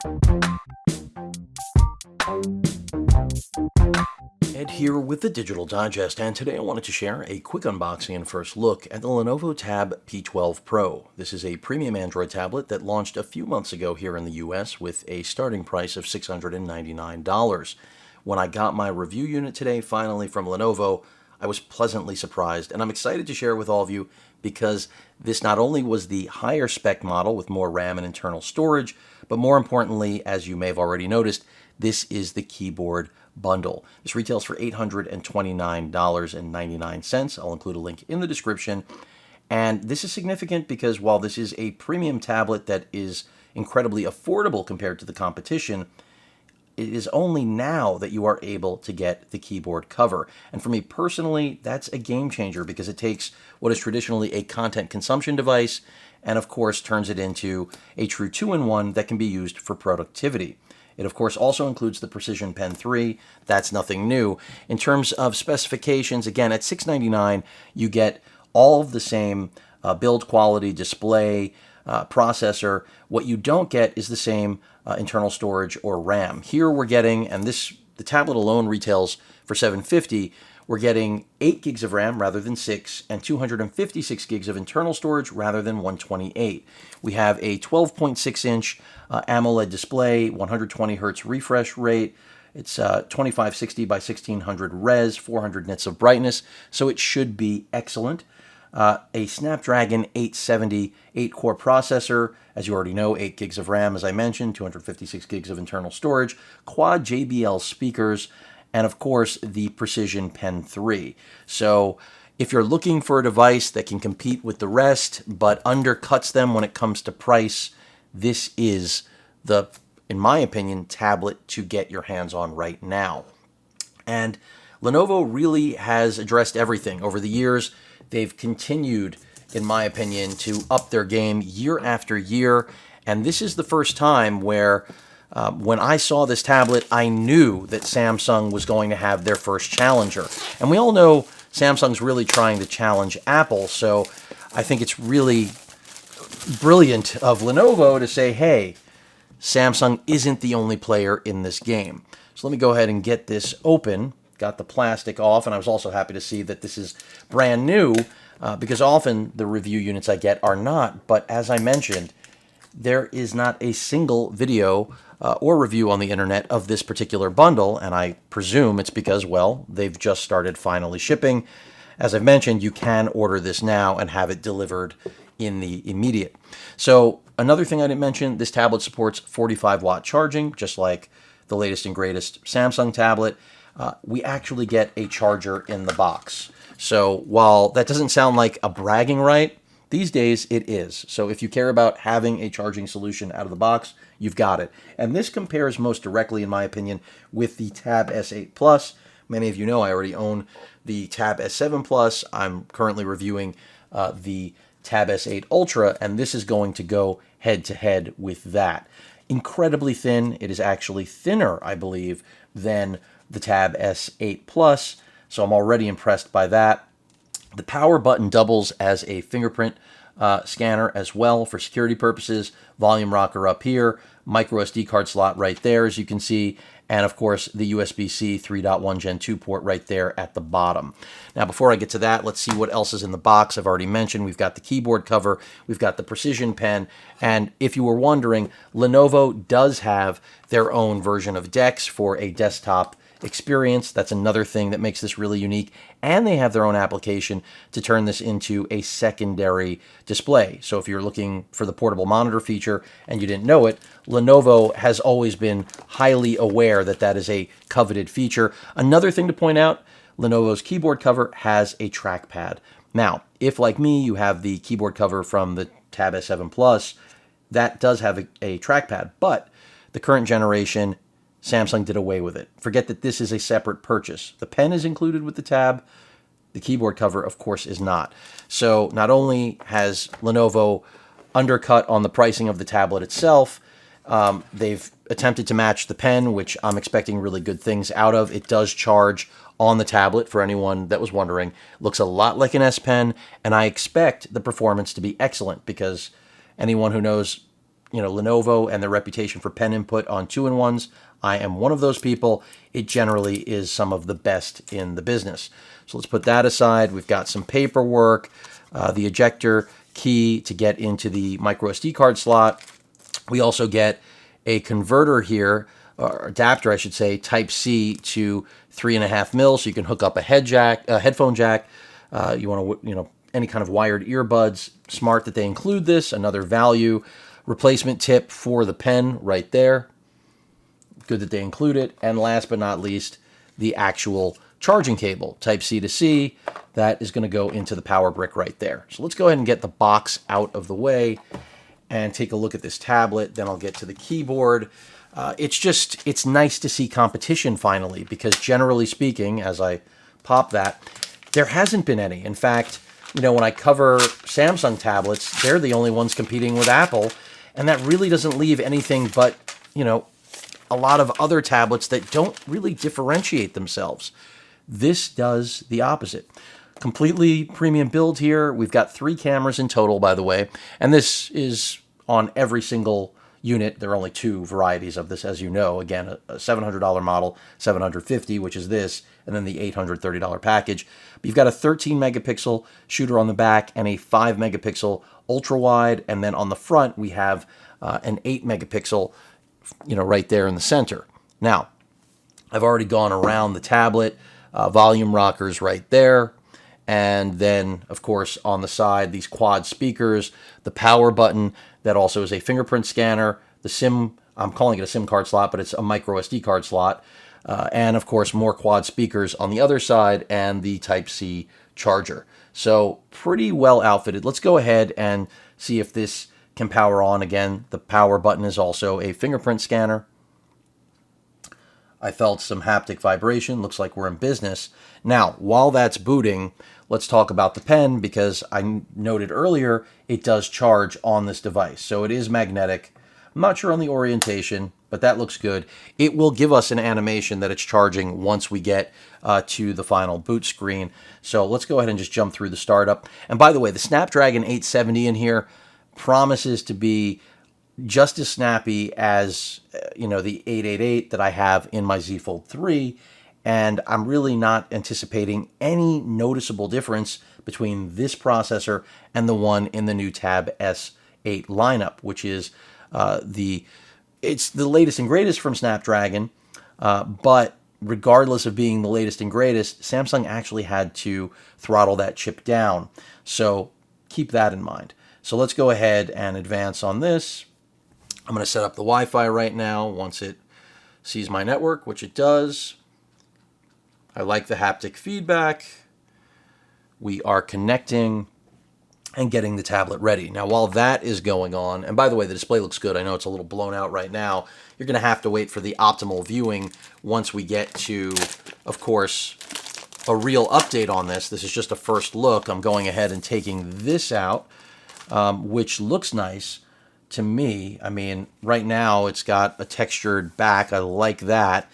Ed here with the Digital Digest, and today I wanted to share a quick unboxing and first look at the Lenovo Tab P12 Pro. This is a premium Android tablet that launched a few months ago here in the US with a starting price of $699. When I got my review unit today, finally from Lenovo, I was pleasantly surprised, and I'm excited to share with all of you because this not only was the higher spec model with more RAM and internal storage, but more importantly, as you may have already noticed, this is the keyboard bundle. This retails for $829.99. I'll include a link in the description. And this is significant because while this is a premium tablet that is incredibly affordable compared to the competition, it is only now that you are able to get the keyboard cover. And for me personally, that's a game changer because it takes what is traditionally a content consumption device and of course turns it into a true two-in-one that can be used for productivity. It, of course, also includes the Precision Pen 3. That's nothing new. In terms of specifications, again, at $699, you get all of the same build quality, display, processor. What you don't get is the same internal storage or RAM. Here we're getting, and the tablet alone retails for $750, we're getting 8 gigs of RAM rather than 6, and 256 gigs of internal storage rather than 128. We have a 12.6-inch AMOLED display, 120 hertz refresh rate. It's 2560 by 1600 res, 400 nits of brightness, so it should be excellent. A Snapdragon 870 8-core processor, as you already know, 8 gigs of RAM, as I mentioned, 256 gigs of internal storage, quad JBL speakers, and of course, the Precision Pen 3. So if you're looking for a device that can compete with the rest, but undercuts them when it comes to price, this is the, in my opinion, tablet to get your hands on right now. And Lenovo really has addressed everything. Over the years, they've continued, in my opinion, to up their game year after year. And this is the first time where when I saw this tablet, I knew that Samsung was going to have their first challenger. And we all know Samsung's really trying to challenge Apple, so I think it's really brilliant of Lenovo to say, hey, Samsung isn't the only player in this game. So let me go ahead and get this open. Got the plastic off, and I was also happy to see that this is brand new because often the review units I get are not. But as I mentioned, there is not a single video or review on the internet of this particular bundle, and I presume it's because, well, they've just started finally shipping. As I've mentioned, you can order this now and have it delivered in the immediate. So another thing I didn't mention, this tablet supports 45-watt charging, just like the latest and greatest Samsung tablet. We actually get a charger in the box. So while that doesn't sound like a bragging right, these days it is. So if you care about having a charging solution out of the box, you've got it. And this compares most directly, in my opinion, with the Tab S8 Plus. Many of you know I already own the Tab S7 Plus. I'm currently reviewing the Tab S8 Ultra, and this is going to go head-to-head with that. Incredibly thin. It is actually thinner, I believe, than the Tab S8 Plus, so I'm already impressed by that. The power button doubles as a fingerprint scanner as well for security purposes. Volume rocker up here, micro SD card slot right there, as you can see, and of course the USB-C 3.1 Gen 2 port right there at the bottom. Now before I get to that, let's see what else is in the box. I've already mentioned we've got the keyboard cover, we've got the Precision Pen, and if you were wondering, Lenovo does have their own version of DeX for a desktop experience. That's another thing that makes this really unique. And they have their own application to turn this into a secondary display. So if you're looking for the portable monitor feature and you didn't know it, Lenovo has always been highly aware that that is a coveted feature. Another thing to point out, Lenovo's keyboard cover has a trackpad. Now, if like me, you have the keyboard cover from the Tab S7 Plus, that does have a trackpad, but the current generation Samsung did away with it. Forget that this is a separate purchase. The pen is included with the Tab. The keyboard cover, of course, is not. So not only has Lenovo undercut on the pricing of the tablet itself, they've attempted to match the pen, which I'm expecting really good things out of. It does charge on the tablet, for anyone that was wondering. Looks a lot like an S Pen, and I expect the performance to be excellent because anyone who knows Lenovo and their reputation for pen input on 2-in-1s. I am one of those people. It generally is some of the best in the business. So let's put that aside. We've got some paperwork, the ejector key to get into the micro SD card slot. We also get a converter here, or adapter, I should say, Type C to 3.5 mils, so you can hook up a headphone jack. You want to, any kind of wired earbuds. Smart that they include this. Another value. Replacement tip for the pen right there. Good that they include it. And last but not least, the actual charging cable, Type C to C. That is going to go into the power brick right there. So let's go ahead and get the box out of the way and take a look at this tablet. Then I'll get to the keyboard. It's nice to see competition finally, because generally speaking, as I pop that, there hasn't been any. In fact, when I cover Samsung tablets, they're the only ones competing with Apple, and that really doesn't leave anything but, a lot of other tablets that don't really differentiate themselves. This does the opposite. Completely premium build here. We've got 3 cameras in total, by the way, and this is on every single unit. There are only 2 varieties of this, as you know. Again, a $700 model, $750, which is this, and then the $830 package. But you've got a 13 megapixel shooter on the back and a 5 megapixel ultra wide, and then on the front we have an 8 megapixel, right there in the center. Now, I've already gone around the tablet, volume rockers right there, and then, of course, on the side, these quad speakers, the power button that also is a fingerprint scanner, the SIM, I'm calling it a SIM card slot, but it's a micro SD card slot, and, of course, more quad speakers on the other side, and the Type-C charger. So, pretty well outfitted. Let's go ahead and see if this can power on. Again, the power button is also a fingerprint scanner. I felt some haptic vibration. Looks like we're in business. Now, while that's booting, let's talk about the pen, because I noted earlier it does charge on this device. So it is magnetic. I'm not sure on the orientation, but that looks good. It will give us an animation that it's charging once we get to the final boot screen. So let's go ahead and just jump through the startup. And by the way, the Snapdragon 870 in here promises to be just as snappy as the 888 that I have in my Z Fold 3, and I'm really not anticipating any noticeable difference between this processor and the one in the new Tab S8 lineup, which is it's the latest and greatest from Snapdragon, but regardless of being the latest and greatest, Samsung actually had to throttle that chip down, so keep that in mind. So let's go ahead and advance on this. I'm going to set up the Wi-Fi right now once it sees my network, which it does. I like the haptic feedback. We are connecting and getting the tablet ready. Now, while that is going on, and by the way, the display looks good. I know it's a little blown out right now. You're going to have to wait for the optimal viewing once we get to, of course, a real update on this. This is just a first look. I'm going ahead and taking this out, which looks nice to me. I mean, right now it's got a textured back. I like that.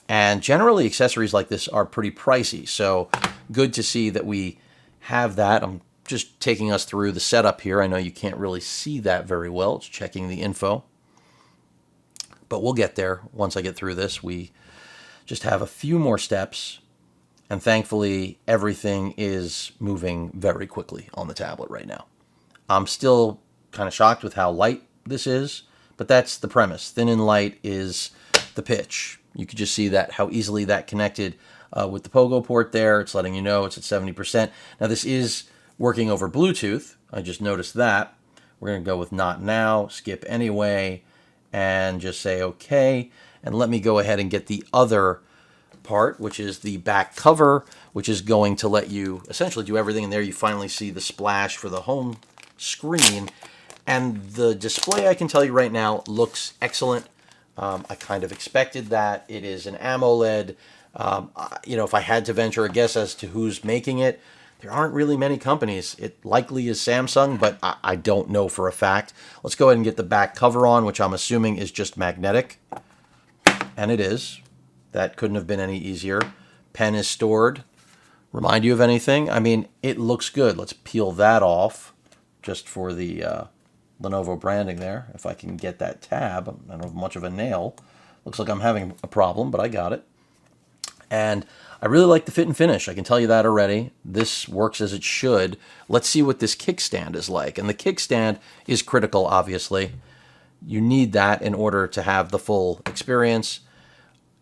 And generally accessories like this are pretty pricey. So good to see that we have that. I'm just taking us through the setup here. I know you can't really see that very well. It's checking the info. But we'll get there once I get through this. We just have a few more steps. And thankfully, everything is moving very quickly on the tablet right now. I'm still kind of shocked with how light this is, but that's the premise. Thin and light is the pitch. You could just see that how easily that connected with the Pogo port there. It's letting you know it's at 70%. Now this is working over Bluetooth. I just noticed that. We're going to go with not now, skip anyway, and just say okay. And let me go ahead and get the other part, which is the back cover, which is going to let you essentially do everything in there. You finally see the splash for the home screen, and the display, I can tell you right now, looks excellent. I kind of expected that. It is an AMOLED. If I had to venture a guess as to who's making it, there aren't really many companies. It likely is Samsung, but I don't know for a fact. Let's go ahead and get the back cover on, which I'm assuming is just magnetic, and it is. That couldn't have been any easier. Pen is stored. Remind you of anything? I mean, it looks good. Let's peel that off just for the Lenovo branding there. If I can get that tab, I don't have much of a nail. Looks like I'm having a problem, but I got it. And I really like the fit and finish. I can tell you that already. This works as it should. Let's see what this kickstand is like. And the kickstand is critical, obviously. You need that in order to have the full experience.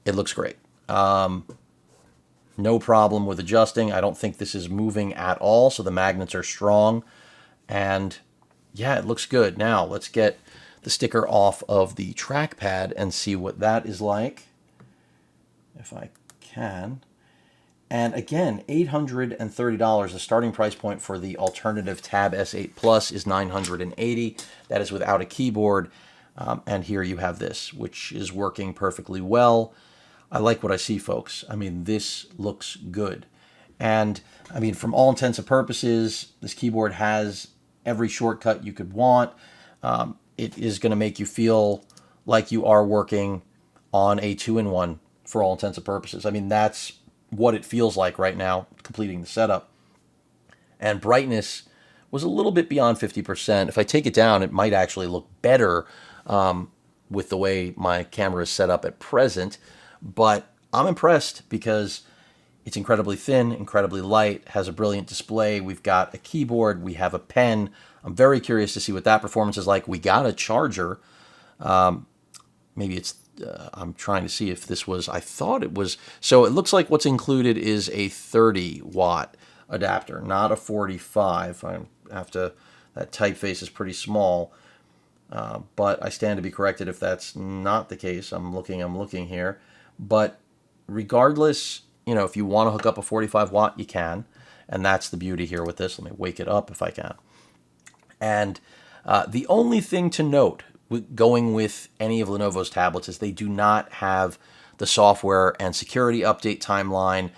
It looks great. No problem with adjusting. I don't think this is moving at all, so the magnets are strong. And yeah, it looks good. Now, let's get the sticker off of the trackpad and see what that is like, if I can. And again, $830. The starting price point for the alternative Tab S8 Plus is $980. That is without a keyboard. And here you have this, which is working perfectly well. I like what I see, folks. I mean, this looks good. And I mean, from all intents and purposes, this keyboard has every shortcut you could want. It is going to make you feel like you are working on a 2-in-1 for all intents and purposes. I mean, that's what it feels like right now, completing the setup. And brightness was a little bit beyond 50%. If I take it down, it might actually look better with the way my camera is set up at present. But I'm impressed because it's incredibly thin, incredibly light, has a brilliant display. We've got a keyboard, we have a pen. I'm very curious to see what that performance is like. We got a charger. Maybe it's, I'm trying to see if this was, I thought it was, so it looks like what's included is a 30-watt adapter, not a 45. I have to, that typeface is pretty small. But I stand to be corrected if that's not the case. I'm looking here. But regardless, you know, if you want to hook up a 45-watt, you can. And that's the beauty here with this. Let me wake it up if I can. And the only thing to note going with any of Lenovo's tablets is they do not have the software and security update timeline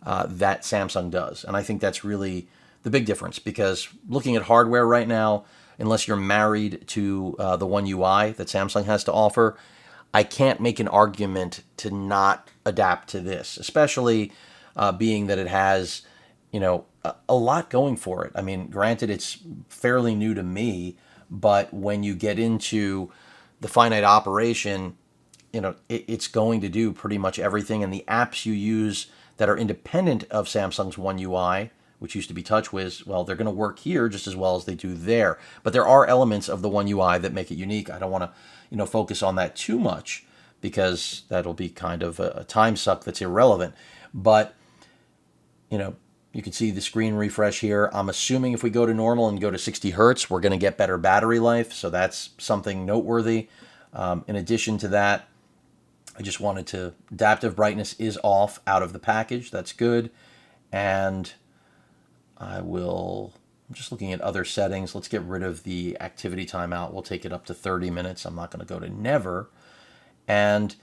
that Samsung does. And I think that's really the big difference, because looking at hardware right now, unless you're married to the One UI that Samsung has to offer, I can't make an argument to not adapt to this, especially being that it has, you know, a lot going for it. I mean, granted, it's fairly new to me, but when you get into the finite operation, you know, it's going to do pretty much everything. And the apps you use that are independent of Samsung's One UI, which used to be TouchWiz, well, they're going to work here just as well as they do there. But there are elements of the One UI that make it unique. I don't want to, you know, focus on that too much, because that'll be kind of a time suck that's irrelevant. But, you know, you can see the screen refresh here. I'm assuming if we go to normal and go to 60 hertz, we're going to get better battery life. So that's something noteworthy. In addition to that, I just wanted to, adaptive brightness is off out of the package. That's good. And I'm just looking at other settings. Let's get rid of the activity timeout. We'll take it up to 30 minutes. I'm not going to go to never. And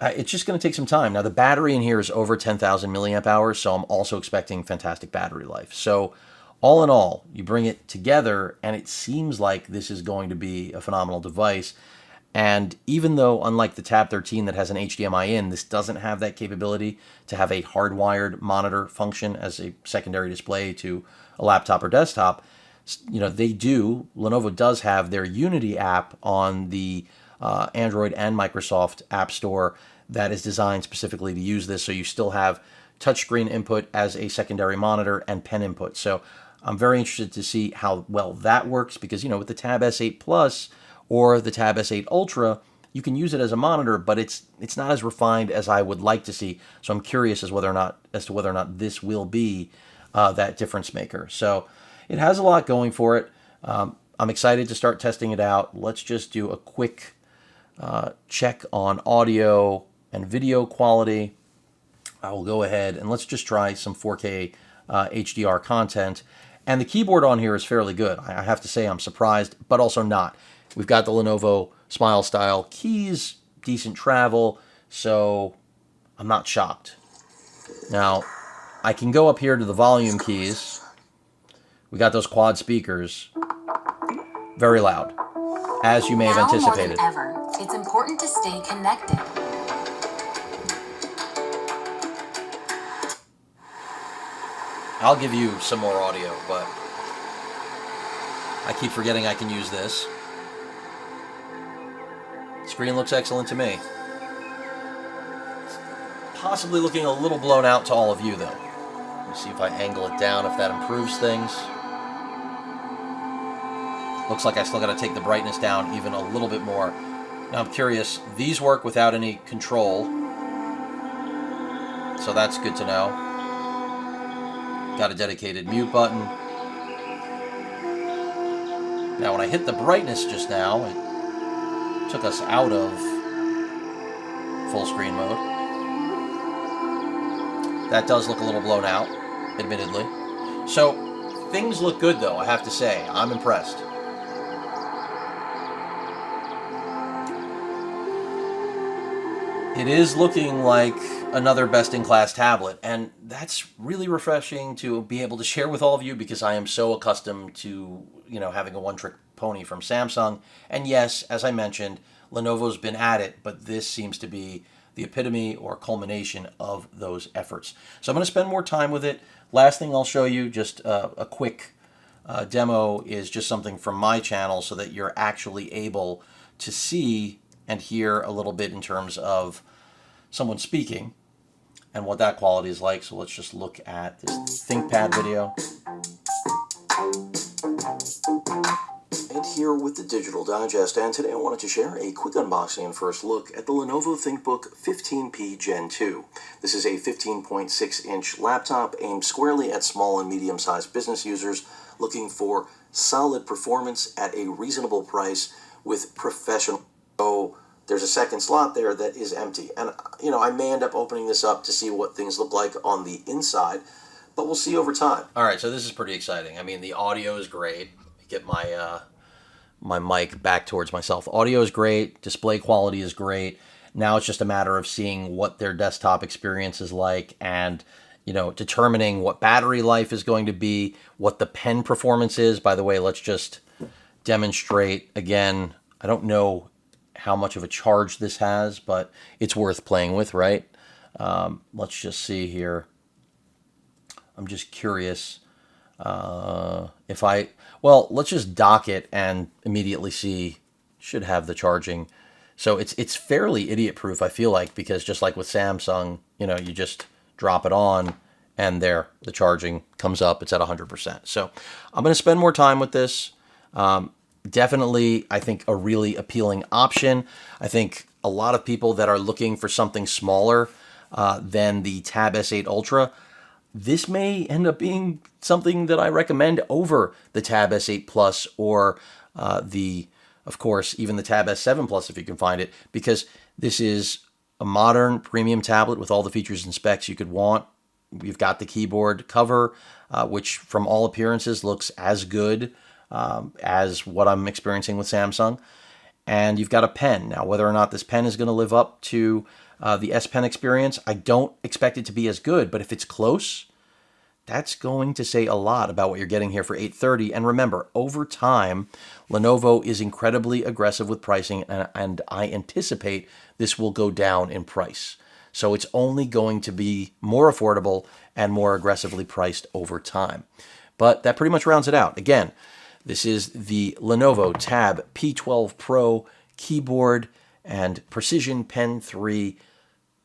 it's just going to take some time. Now, the battery in here is over 10,000 milliamp hours, so I'm also expecting fantastic battery life. So all in all, you bring it together, and it seems like this is going to be a phenomenal device. And even though, unlike the Tab 13 that has an HDMI in, this doesn't have that capability to have a hardwired monitor function as a secondary display to a laptop or desktop, you know, Lenovo does have their Unity app on the Android and Microsoft App Store that is designed specifically to use this. So you still have touchscreen input as a secondary monitor and pen input. So I'm very interested to see how well that works, because, you know, with the Tab S8 Plus or the Tab S8 Ultra, you can use it as a monitor, but it's not as refined as I would like to see. So I'm curious as to whether or not this will be that difference maker. So it has a lot going for it. I'm excited to start testing it out. Let's just do a quick check on audio and video quality. I will go ahead and let's just try some 4K HDR content. And the keyboard on here is fairly good. I have to say I'm surprised, but also not. We've got the Lenovo Smile Style keys, decent travel, so I'm not shocked. Now, I can go up here to the volume keys. We got those quad speakers. Very loud, as you may have anticipated. Now more than ever, it's important to stay connected. I'll give you some more audio, but I keep forgetting I can use this. Screen looks excellent to me. Possibly looking a little blown out to all of you, though. Let me see if I angle it down, if that improves things. Looks like I still got to take the brightness down even a little bit more. Now I'm curious, these work without any control, so that's good to know. Got a dedicated mute button. Now when I hit the brightness just now, it took us out of full screen mode. That does look a little blown out, admittedly. So things look good though, I have to say. I'm impressed. It is looking like another best-in-class tablet, and that's really refreshing to be able to share with all of you because I am so accustomed to, having a one-trick pony from Samsung. And yes, as I mentioned, Lenovo's been at it, but this seems to be the epitome or culmination of those efforts. So I'm going to spend more time with it. Last thing I'll show you, just a quick demo, is just something from my channel so that you're actually able to see and hear a little bit in terms of someone speaking and what that quality is like. So let's just look at this ThinkPad video. And here with the Digital Digest, and today I wanted to share a quick unboxing and first look at the Lenovo ThinkBook 15P Gen 2. This is a 15.6-inch laptop aimed squarely at small and medium-sized business users looking for solid performance at a reasonable price with professional. So there's a second slot there that is empty. And, I may end up opening this up to see what things look like on the inside, but we'll see over time. All right, so this is pretty exciting. I mean, the audio is great. Get my my mic back towards myself. Audio is great. Display quality is great. Now it's just a matter of seeing what their desktop experience is like and, determining what battery life is going to be, what the pen performance is. By the way, let's just demonstrate again. I don't know how much of a charge this has, but it's worth playing with, right? Let's just see here. I'm just curious let's just dock it and immediately see. Should have the charging. So it's fairly idiot proof, I feel like, because just like with Samsung, you just drop it on and there, the charging comes up. It's at 100%. So I'm going to spend more time with this. Definitely, I think, a really appealing option. I think a lot of people that are looking for something smaller than the Tab S8 Ultra, this may end up being something that I recommend over the Tab S8 Plus or of course, even the Tab S7 Plus if you can find it, because this is a modern premium tablet with all the features and specs you could want. We've got the keyboard cover, which from all appearances looks as good as what I'm experiencing with Samsung. And you've got a pen. Now, whether or not this pen is going to live up to the S Pen experience, I don't expect it to be as good, but if it's close, that's going to say a lot about what you're getting here for $830. And remember, over time, Lenovo is incredibly aggressive with pricing, and I anticipate this will go down in price. So it's only going to be more affordable and more aggressively priced over time. But that pretty much rounds it out. Again, this is the Lenovo Tab P12 Pro keyboard and Precision Pen 3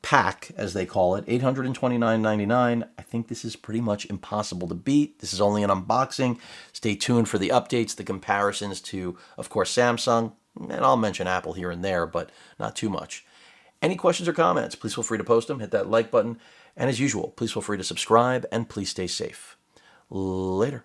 pack, as they call it, $829.99. I think this is pretty much impossible to beat. This is only an unboxing. Stay tuned for the updates, the comparisons to, of course, Samsung, and I'll mention Apple here and there, but not too much. Any questions or comments, please feel free to post them. Hit that like button. And as usual, please feel free to subscribe, and please stay safe. Later.